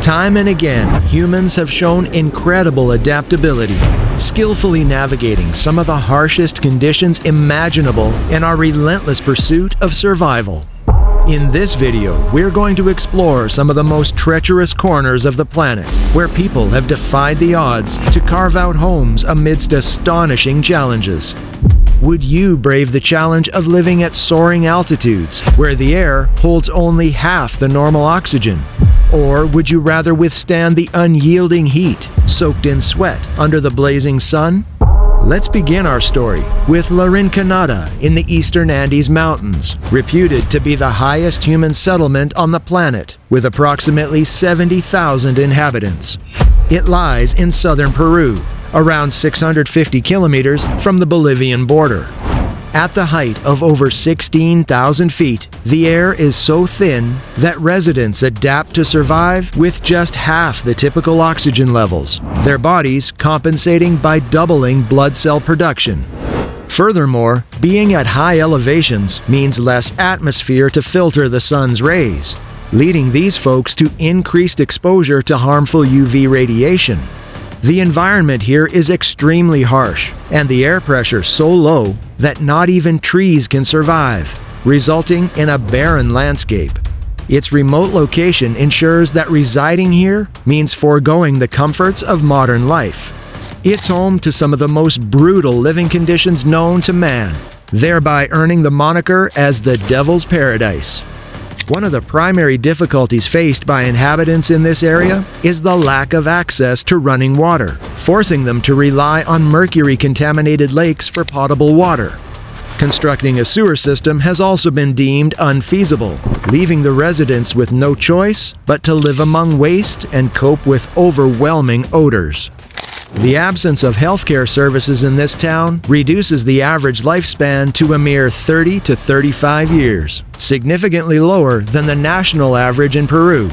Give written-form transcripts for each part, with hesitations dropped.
Time and again, humans have shown incredible adaptability, skillfully navigating some of the harshest conditions imaginable in our relentless pursuit of survival. In this video, we're going to explore some of the most treacherous corners of the planet, where people have defied the odds to carve out homes amidst astonishing challenges. Would you brave the challenge of living at soaring altitudes, where the air holds only half the normal oxygen? Or would you rather withstand the unyielding heat, soaked in sweat, under the blazing sun? Let's begin our story with Rinconada in the eastern Andes Mountains, reputed to be the highest human settlement on the planet, with approximately 70,000 inhabitants. It lies in southern Peru, around 650 kilometers from the Bolivian border. At the height of over 16,000 feet, the air is so thin that residents adapt to survive with just half the typical oxygen levels, their bodies compensating by doubling blood cell production. Furthermore, being at high elevations means less atmosphere to filter the sun's rays, leading these folks to increased exposure to harmful UV radiation. The environment here is extremely harsh, and the air pressure so low that not even trees can survive, resulting in a barren landscape. Its remote location ensures that residing here means foregoing the comforts of modern life. It's home to some of the most brutal living conditions known to man, thereby earning the moniker as the Devil's Paradise. One of the primary difficulties faced by inhabitants in this area is the lack of access to running water, forcing them to rely on mercury-contaminated lakes for potable water. Constructing a sewer system has also been deemed unfeasible, leaving the residents with no choice but to live among waste and cope with overwhelming odors. The absence of healthcare services in this town reduces the average lifespan to a mere 30 to 35 years, significantly lower than the national average in Peru.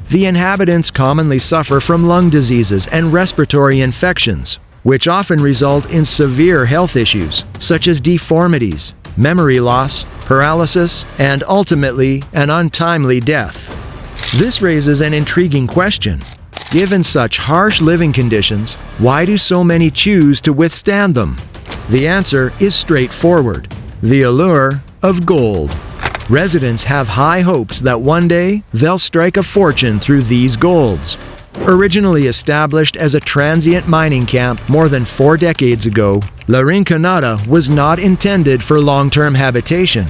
The inhabitants commonly suffer from lung diseases and respiratory infections, which often result in severe health issues such as deformities, memory loss, paralysis, and ultimately an untimely death. This raises an intriguing question. Given such harsh living conditions, why do so many choose to withstand them? The answer is straightforward: the allure of gold. Residents have high hopes that one day they'll strike a fortune through these golds. Originally established as a transient mining camp more than 4 decades ago, Rinconada was not intended for long-term habitation.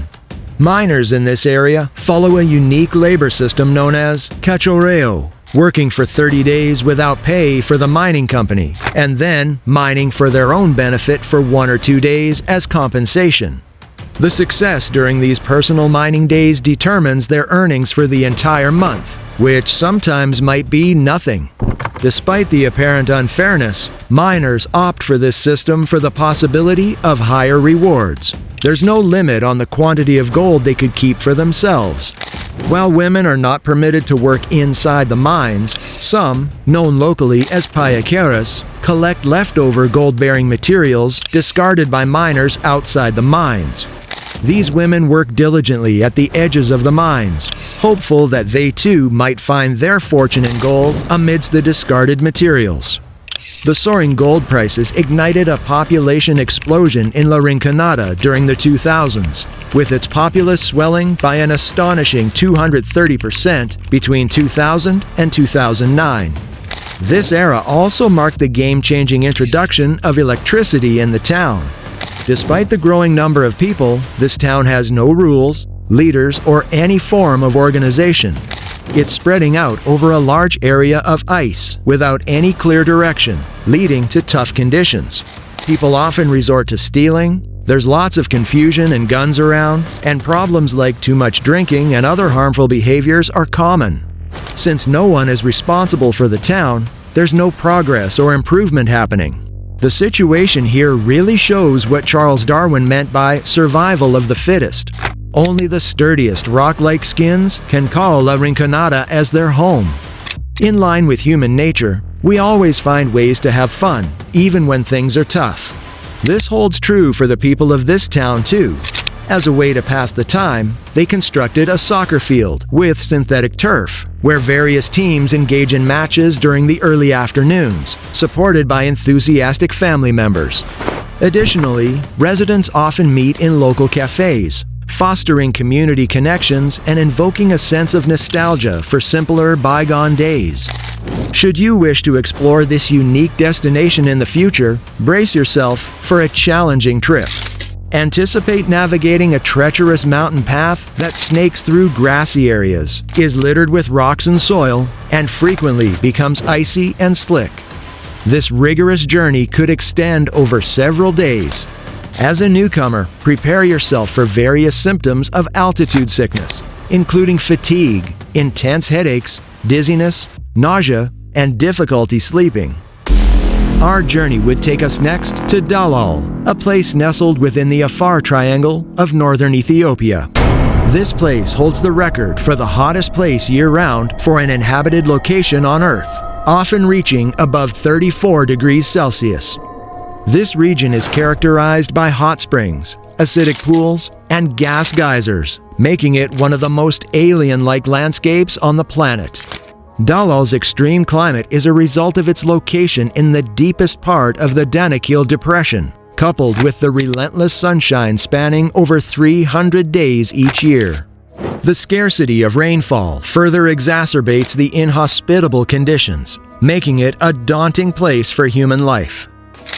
Miners in this area follow a unique labor system known as cachorreo, working for 30 days without pay for the mining company, and then mining for their own benefit for 1 or 2 days as compensation. The success during these personal mining days determines their earnings for the entire month, which sometimes might be nothing. Despite the apparent unfairness, miners opt for this system for the possibility of higher rewards. There's no limit on the quantity of gold they could keep for themselves. While women are not permitted to work inside the mines, some, known locally as payaqueras, collect leftover gold-bearing materials discarded by miners outside the mines. These women work diligently at the edges of the mines, hopeful that they too might find their fortune in gold amidst the discarded materials. The soaring gold prices ignited a population explosion in Rinconada during the 2000s, with its populace swelling by an astonishing 230% between 2000 and 2009. This era also marked the game-changing introduction of electricity in the town. Despite the growing number of people, this town has no rules, leaders, or any form of organization. It's spreading out over a large area of ice without any clear direction, leading to tough conditions. People often resort to stealing, there's lots of confusion and guns around, and problems like too much drinking and other harmful behaviors are common. Since no one is responsible for the town, there's no progress or improvement happening. The situation here really shows what Charles Darwin meant by survival of the fittest. Only the sturdiest rock-like skins can call Rinconada as their home. In line with human nature, we always find ways to have fun, even when things are tough. This holds true for the people of this town too. As a way to pass the time, they constructed a soccer field with synthetic turf, where various teams engage in matches during the early afternoons, supported by enthusiastic family members. Additionally, residents often meet in local cafes, fostering community connections and invoking a sense of nostalgia for simpler bygone days. Should you wish to explore this unique destination in the future, brace yourself for a challenging trip. Anticipate navigating a treacherous mountain path that snakes through grassy areas, is littered with rocks and soil, and frequently becomes icy and slick. This rigorous journey could extend over several days. As a newcomer, prepare yourself for various symptoms of altitude sickness, including fatigue, intense headaches, dizziness, nausea, and difficulty sleeping. Our journey would take us next to Dallol, a place nestled within the Afar Triangle of northern Ethiopia. This place holds the record for the hottest place year-round for an inhabited location on Earth, often reaching above 34 degrees Celsius. This region is characterized by hot springs, acidic pools, and gas geysers, making it one of the most alien-like landscapes on the planet. Dallol's extreme climate is a result of its location in the deepest part of the Danakil Depression, coupled with the relentless sunshine spanning over 300 days each year. The scarcity of rainfall further exacerbates the inhospitable conditions, making it a daunting place for human life.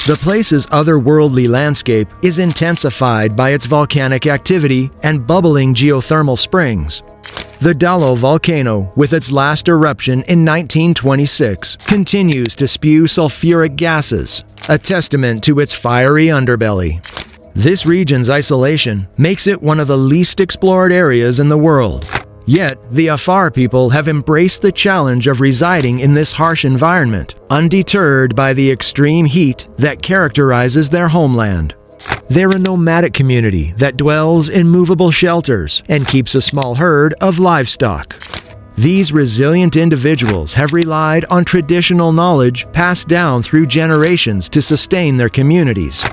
The place's otherworldly landscape is intensified by its volcanic activity and bubbling geothermal springs. The Dallol volcano, with its last eruption in 1926, continues to spew sulfuric gases, a testament to its fiery underbelly. This region's isolation makes it one of the least explored areas in the world. Yet, the Afar people have embraced the challenge of residing in this harsh environment, undeterred by the extreme heat that characterizes their homeland. They're a nomadic community that dwells in movable shelters and keeps a small herd of livestock. These resilient individuals have relied on traditional knowledge passed down through generations to sustain their communities.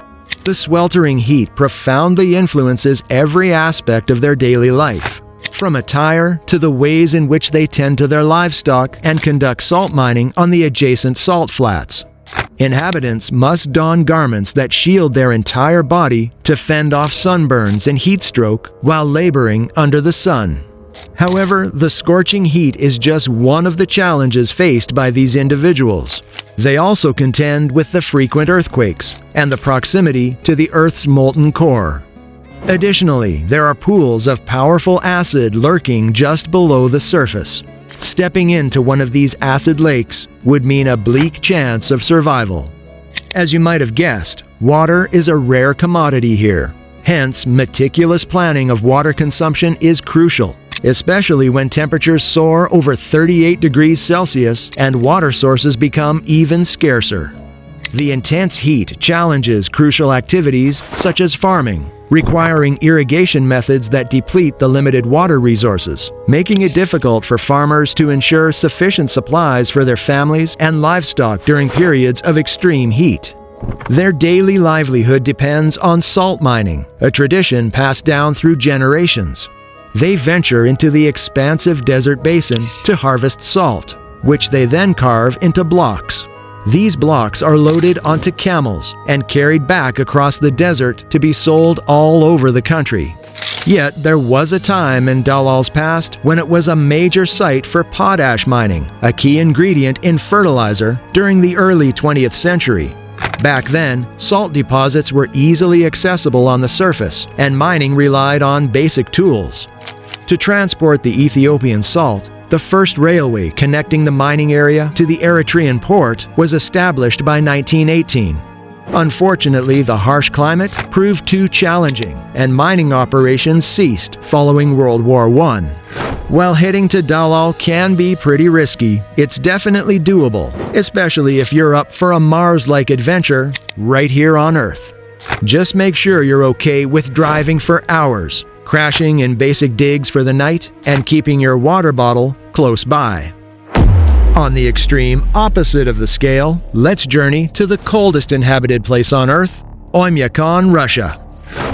The sweltering heat profoundly influences every aspect of their daily life, from attire to the ways in which they tend to their livestock and conduct salt mining on the adjacent salt flats. Inhabitants must don garments that shield their entire body to fend off sunburns and heat stroke while laboring under the sun. However, the scorching heat is just one of the challenges faced by these individuals. They also contend with the frequent earthquakes and the proximity to the Earth's molten core. Additionally, there are pools of powerful acid lurking just below the surface. Stepping into one of these acid lakes would mean a bleak chance of survival. As you might have guessed, water is a rare commodity here. Hence, meticulous planning of water consumption is crucial, especially when temperatures soar over 38 degrees Celsius and water sources become even scarcer. The intense heat challenges crucial activities such as farming, requiring irrigation methods that deplete the limited water resources, making it difficult for farmers to ensure sufficient supplies for their families and livestock during periods of extreme heat. Their daily livelihood depends on salt mining, a tradition passed down through generations. They venture into the expansive desert basin to harvest salt, which they then carve into blocks. These blocks are loaded onto camels and carried back across the desert to be sold all over the country. Yet there was a time in Dallol's past when it was a major site for potash mining, a key ingredient in fertilizer during the early 20th century. Back then, salt deposits were easily accessible on the surface, and mining relied on basic tools. To transport the Ethiopian salt, the first railway connecting the mining area to the Eritrean port was established by 1918. Unfortunately, the harsh climate proved too challenging, and mining operations ceased following World War I. While heading to Dallol can be pretty risky, it's definitely doable, especially if you're up for a Mars-like adventure right here on Earth. Just make sure you're okay with driving for hours, crashing in basic digs for the night, and keeping your water bottle close by. On the extreme opposite of the scale, let's journey to the coldest inhabited place on Earth, Oymyakon, Russia.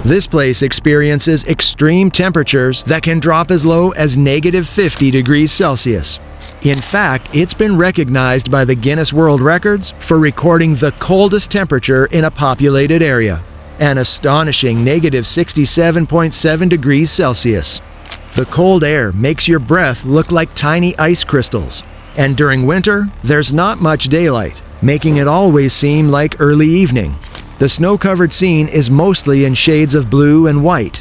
This place experiences extreme temperatures that can drop as low as -50 degrees Celsius. In fact, it's been recognized by the Guinness World Records for recording the coldest temperature in a populated area, an astonishing -67.7 degrees Celsius. The cold air makes your breath look like tiny ice crystals, and during winter, there's not much daylight, making it always seem like early evening. The snow-covered scene is mostly in shades of blue and white.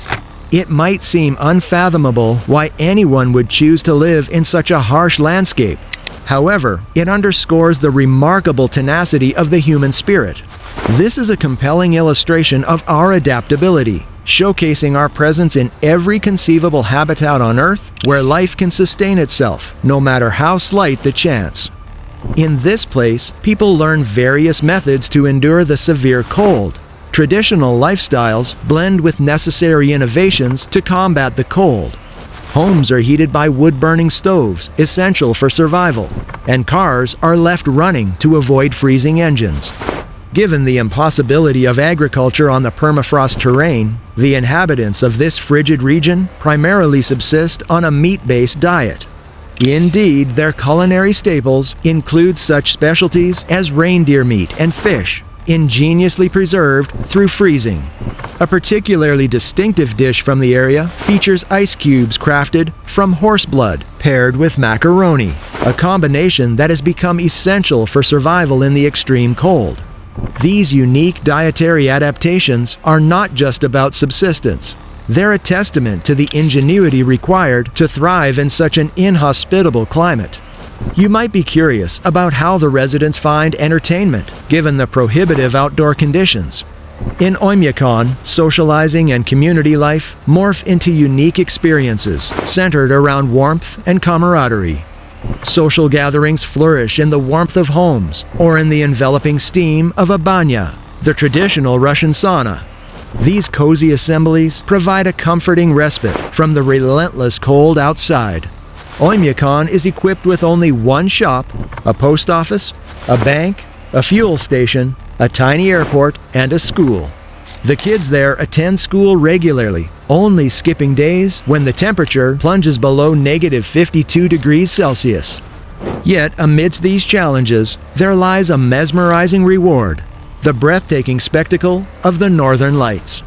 It might seem unfathomable why anyone would choose to live in such a harsh landscape. However, it underscores the remarkable tenacity of the human spirit. This is a compelling illustration of our adaptability, showcasing our presence in every conceivable habitat on Earth where life can sustain itself, no matter how slight the chance. In this place, people learn various methods to endure the severe cold. Traditional lifestyles blend with necessary innovations to combat the cold. Homes are heated by wood-burning stoves, essential for survival, and cars are left running to avoid freezing engines. Given the impossibility of agriculture on the permafrost terrain, the inhabitants of this frigid region primarily subsist on a meat-based diet. Indeed, their culinary staples include such specialties as reindeer meat and fish, ingeniously preserved through freezing. A particularly distinctive dish from the area features ice cubes crafted from horse blood paired with macaroni, a combination that has become essential for survival in the extreme cold. These unique dietary adaptations are not just about subsistence. They're a testament to the ingenuity required to thrive in such an inhospitable climate. You might be curious about how the residents find entertainment, given the prohibitive outdoor conditions. In Oymyakon, socializing and community life morph into unique experiences centered around warmth and camaraderie. Social gatherings flourish in the warmth of homes or in the enveloping steam of a banya, the traditional Russian sauna. These cozy assemblies provide a comforting respite from the relentless cold outside. Oymyakon is equipped with only one shop, a post office, a bank, a fuel station, a tiny airport, and a school. The kids there attend school regularly, only skipping days when the temperature plunges below -52 degrees Celsius. Yet, amidst these challenges, there lies a mesmerizing reward: the breathtaking spectacle of the Northern Lights.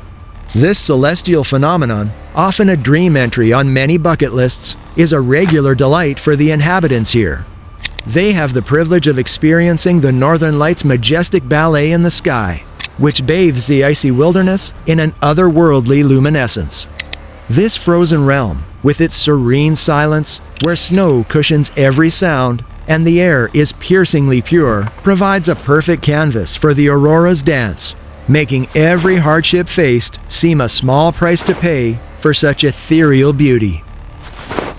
This celestial phenomenon, often a dream entry on many bucket lists, is a regular delight for the inhabitants here. They have the privilege of experiencing the Northern Lights' majestic ballet in the sky, which bathes the icy wilderness in an otherworldly luminescence. This frozen realm, with its serene silence, where snow cushions every sound and the air is piercingly pure, provides a perfect canvas for the aurora's dance, making every hardship faced seem a small price to pay for such ethereal beauty.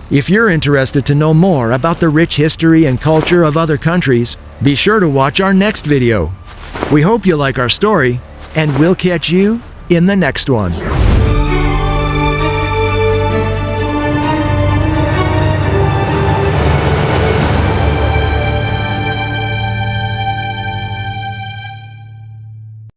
If you're interested to know more about the rich history and culture of other countries, be sure to watch our next video. We hope you like our story, and we'll catch you in the next one.